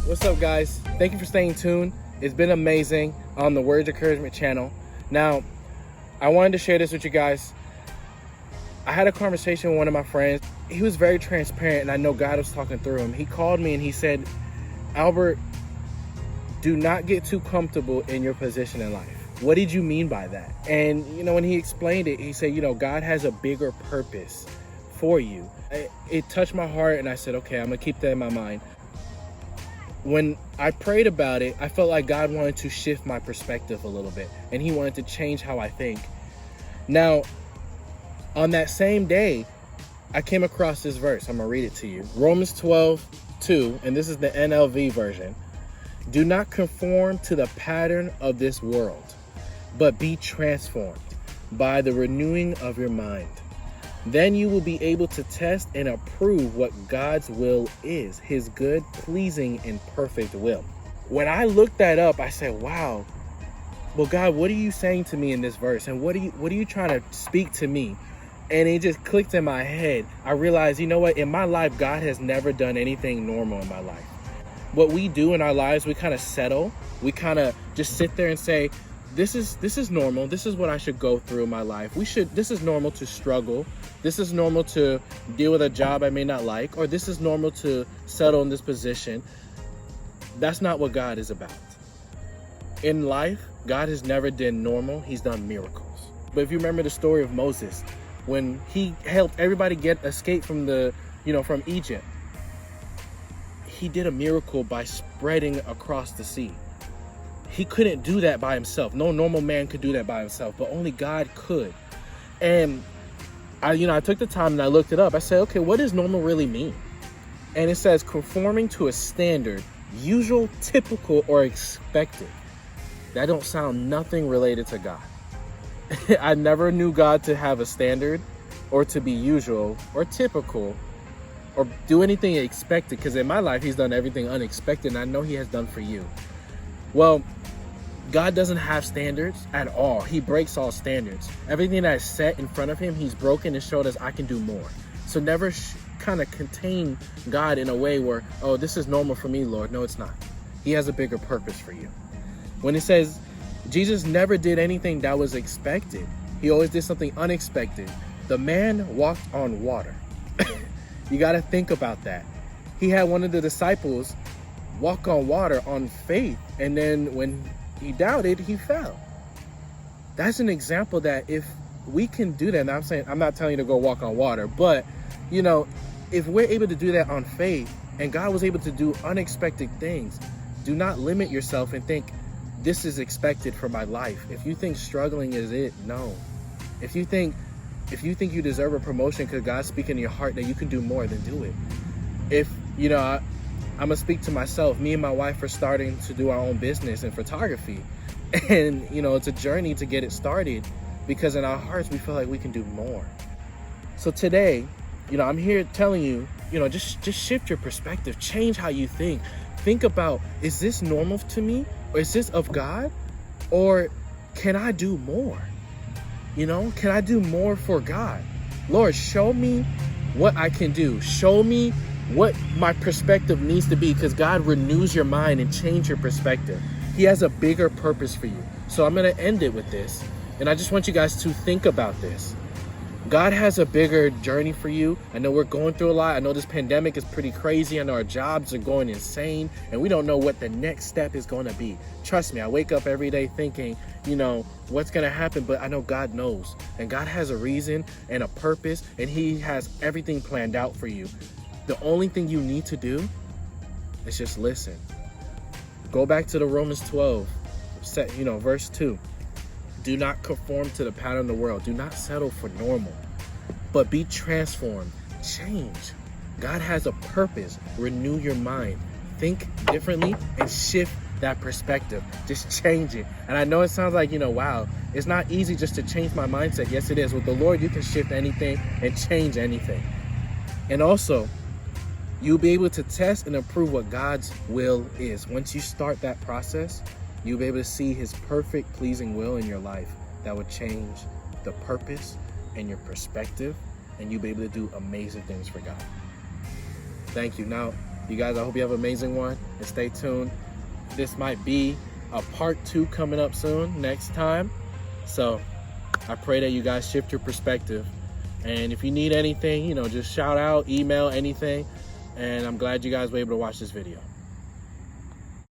What's up, guys? Thank you for staying tuned. It's been amazing on the Words of Encouragement channel. Now, I wanted to share this with you guys. I had a conversation with one of my friends. He was very transparent, and I know God was talking through him. He called me and he said, Albert, do not get too comfortable in your position in life. What did you mean by that? And, when he explained it, he said, God has a bigger purpose for you. It touched my heart, and I said, okay, I'm going to keep that in my mind. When I prayed about it, I felt like God wanted to shift my perspective a little bit, and he wanted to change how I think. Now, on that same day, I came across this verse. I'm going to read it to you. Romans 12:2, and this is the NLV version. Do not conform to the pattern of this world, but be transformed by the renewing of your mind. Then you will be able to test and approve what God's will is, his good, pleasing, and perfect will. When I looked that up, I said, wow, well, God, what are you saying to me in this verse? And what are you trying to speak to me? And it just clicked in my head. I realized, in my life, God has never done anything normal in my life. What we do in our lives, we kind of settle. We kind of just sit there and say, this is normal. This is what I should go through in my life. This is normal to struggle. This is normal to deal with a job I may not like, or this is normal to settle in this position. That's not what God is about. In life, God has never done normal. He's done miracles. But if you remember the story of Moses, when he helped everybody escape from from Egypt, he did a miracle by spreading across the sea. He couldn't do that by himself. No normal man could do that by himself, but only God could. And I took the time and I looked it up. I said, okay, what does normal really mean? And it says conforming to a standard, usual, typical, or expected. That don't sound nothing related to God. I never knew God to have a standard or to be usual or typical or do anything expected, because in my life, he's done everything unexpected, and I know he has done for you. Well, God doesn't have standards at all. He breaks all standards. Everything that is set in front of him, he's broken and showed us I can do more. So never kind of contain God in a way where, oh, this is normal for me, Lord. No, it's not. He has a bigger purpose for you. When it says Jesus never did anything that was expected, he always did something unexpected. The man walked on water. You got to think about that. He had one of the disciples walk on water on faith, and then when he doubted, he fell. That's an example that if we can do that, and I'm not telling you to go walk on water, but if we're able to do that on faith, and God was able to do unexpected things, do not limit yourself and think this is expected for my life. If you think struggling is it, no. If you think you deserve a promotion because God's speaking in your heart that you can do more, then do it. If I'm going to speak to myself. Me and my wife are starting to do our own business in photography. And, it's a journey to get it started because in our hearts, we feel like we can do more. So today, I'm here telling you, just shift your perspective, change how you think. Think about, is this normal to me? Or is this of God? Or can I do more? Can I do more for God? Lord, show me what I can do. Show me what my perspective needs to be, because God renews your mind and change your perspective. He has a bigger purpose for you. So I'm going to end it with this. And I just want you guys to think about this. God has a bigger journey for you. I know we're going through a lot. I know this pandemic is pretty crazy. I know our jobs are going insane, and we don't know what the next step is going to be. Trust me, I wake up every day thinking, what's going to happen, but I know God knows. And God has a reason and a purpose, and he has everything planned out for you. The only thing you need to do is just listen. Go back to the Romans 12, verse 2. Do not conform to the pattern of the world. Do not settle for normal, but be transformed. Change. God has a purpose. Renew your mind. Think differently and shift that perspective. Just change it. And I know it sounds like, wow, it's not easy just to change my mindset. Yes, it is. With the Lord, you can shift anything and change anything. And also, you'll be able to test and approve what God's will is. Once you start that process, you'll be able to see his perfect, pleasing will in your life that will change the purpose and your perspective, and you'll be able to do amazing things for God. Thank you. Now, You guys, I hope you have an amazing one, and stay tuned. This might be a part 2 coming up soon, next time. So I pray that you guys shift your perspective. And if you need anything, just shout out, email, anything. And I'm glad you guys were able to watch this video.